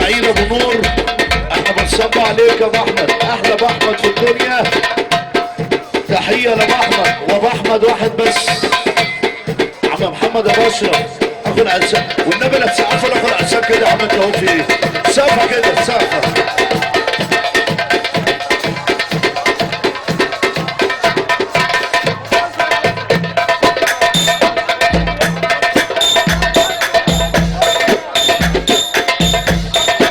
سعيد ابو نور، احنا بنصب عليك يا ابو احمد، احلى ابو احمد في الدنيا. تحيه لابو احمد، وابو احمد واحد بس. عم محمد ابو اشرف اخو العرسان، والنبي لا تسقفوا لاخو العرسان كده يا عم، انت اهو في ايه؟ سقفه كده سقفه.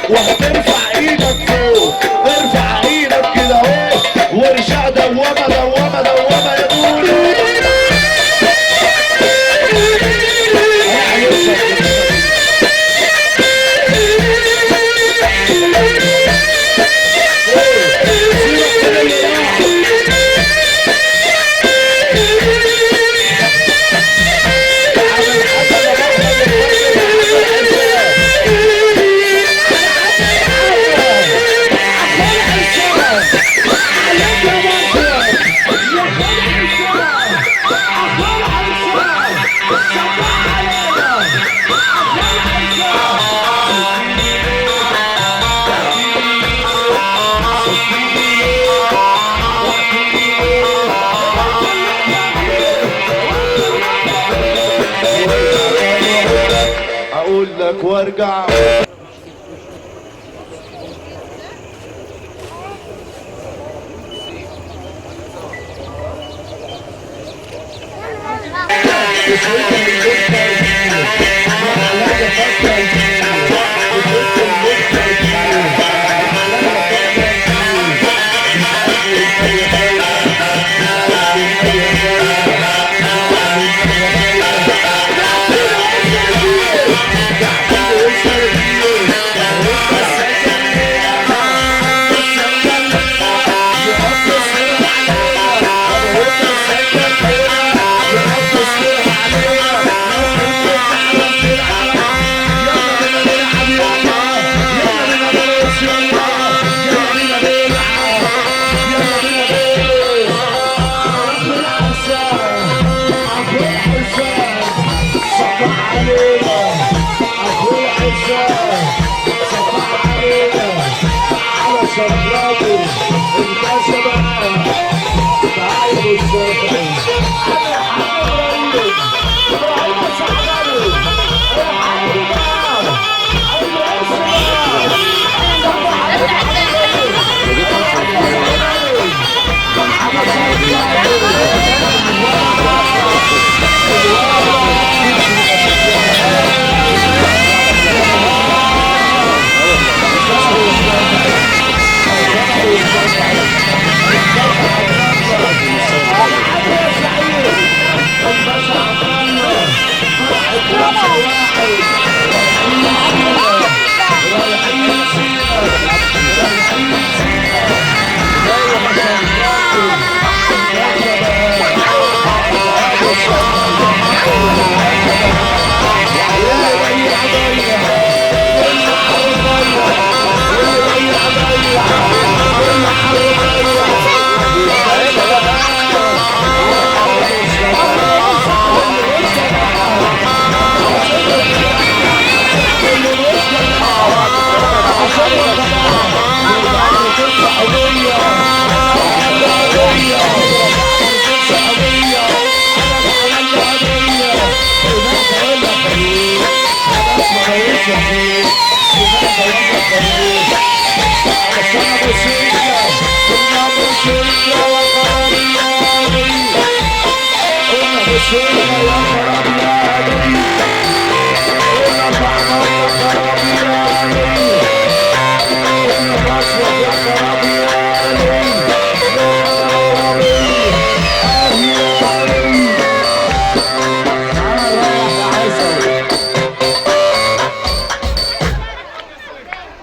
وهترفع ايدك فوق، ارفع ايدك كده اهو، وارجع دوامه دوامه دوامه يا دولي. اقول لك وارجع.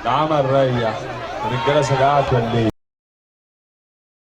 العمل ريح الرجاله سجعت ولا ايه؟